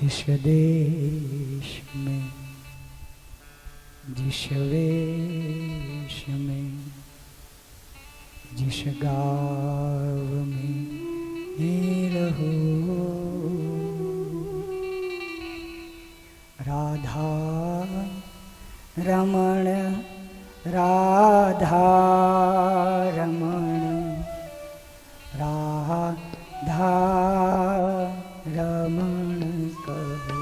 जिस देश में, जिस वेश में, जिस गाँव में रहो, राधा रमण, राधा रमण, राधा रमण कहो।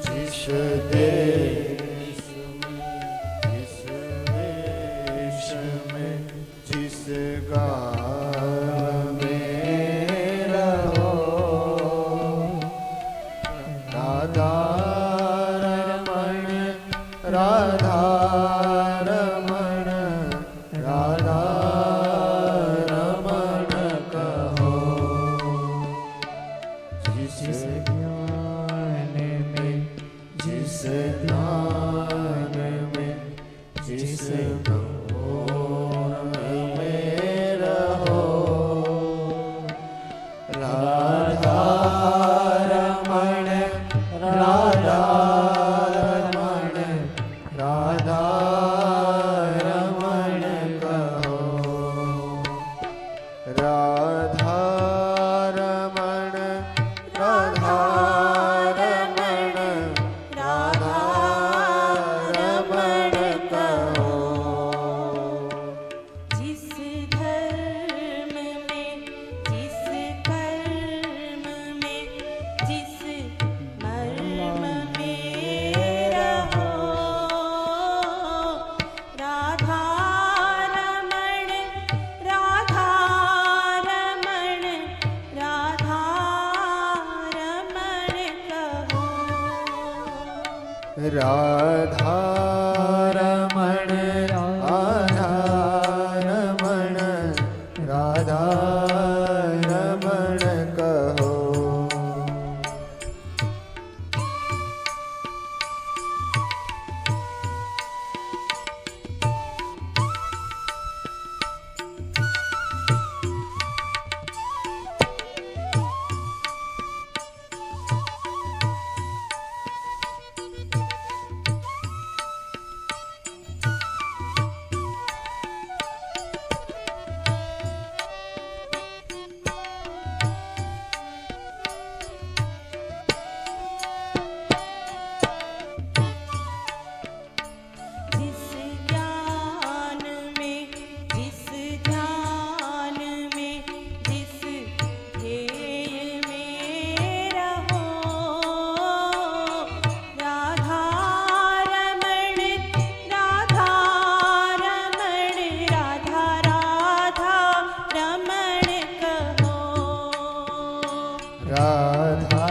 जिस देश में, जिस वेश में, जिस गाँव में रहो, राधा रमण, राधा रमण, राधा रमण कहो। जिस ज्ञान में, जिस ध्यान में, जिस भोर में रहो, राधा रमण, राधा रमण, राधा रमण कहो। राधा रमण, राधा रमण, राधा रमण कहो। जिस धर्म में, जिस कर्म में, जिस मर्म में रहो, राधा रमण, राधा रमण, राधा रमण कहो। राधा रमण, राधा रमण, राधा रमण कहो। जिस ज्ञान में, जिस ध्यान में, जिस ध्येय में रहो, राधा रमण, राधा रमण, राधा राधा रमण कहो। राधा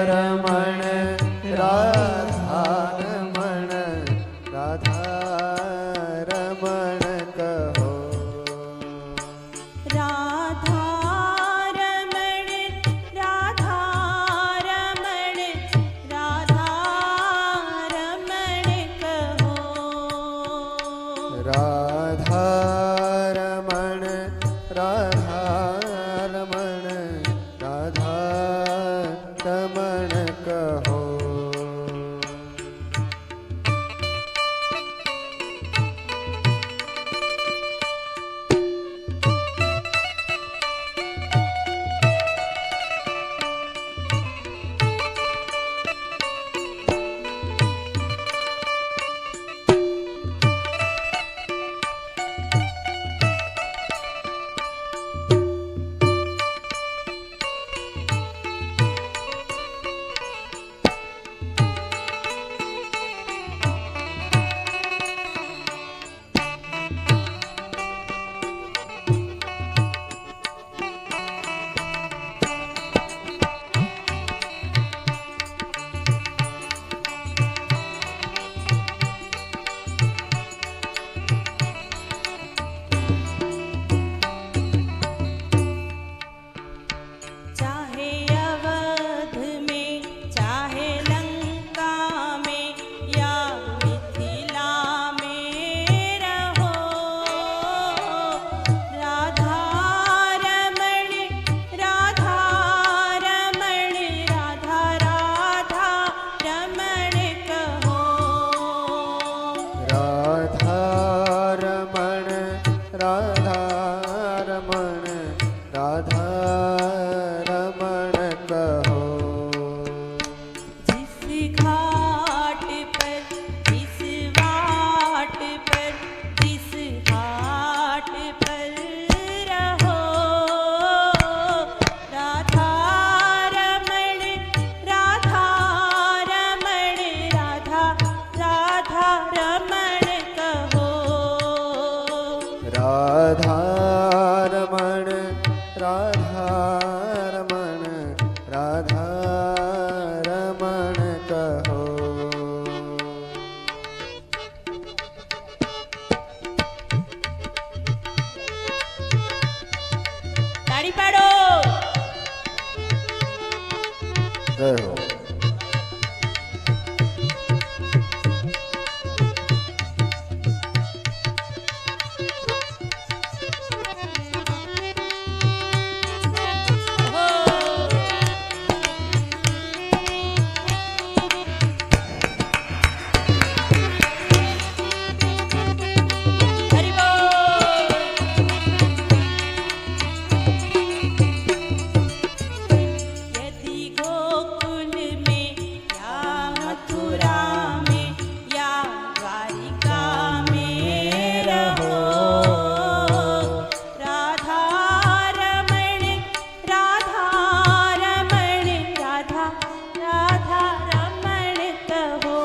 रमण, राधा रमण, राधा रमण कहो। राधा रमण, राधा रमण, राधा रमण कहो। राधा रमण, राधा रमण, राधा रमण कहो। जय हो। हरि बोल। यदि गोकुल में या मथुरा में या द्वारिका में रहो, राधा रमण राधा रमण राधा राधा रमण कहो।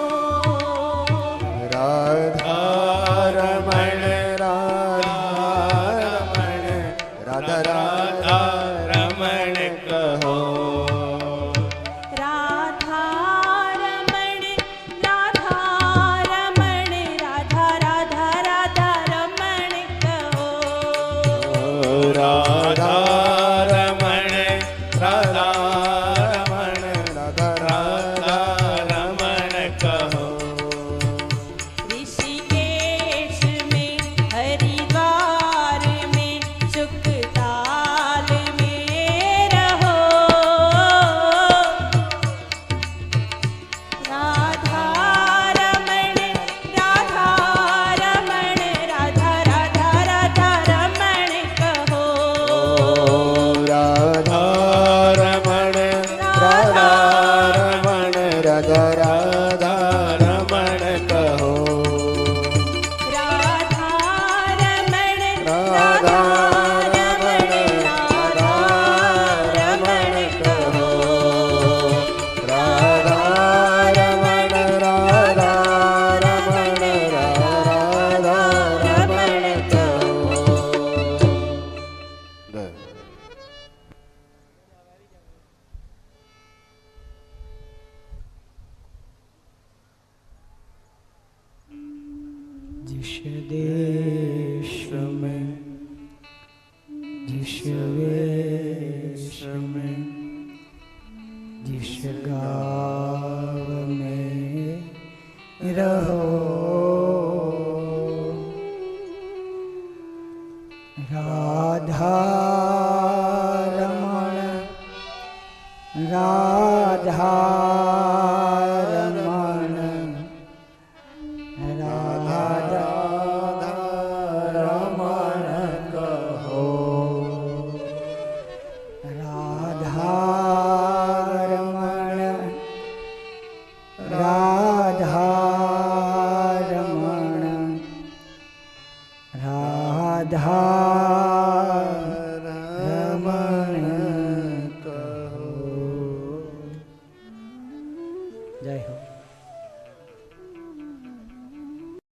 राधा रमण राधा राधा रमण कहो। राधा रमण राधा रमण राधा राधा राधा रमण कहो। राधा रमण राधा राधा रमण कहो। ऋषिकेश में हरिद्वार में सुखताल में रहो, राधा रमण राधा रमण राधा राधा राधा रमण कहो। राधा रमण राधा राधा रमण कहो। राधा रमण राधा रमण राधा रमण कहो। राधा रमण राधा रमण राधा रमण कहो। जिस देश में जिस वेश में जिस गाँव में रहो, राधा रमण राधा रमण राधा रमण कहो। राधा रमण राधा रमण राधा रमण कहो। जय हो।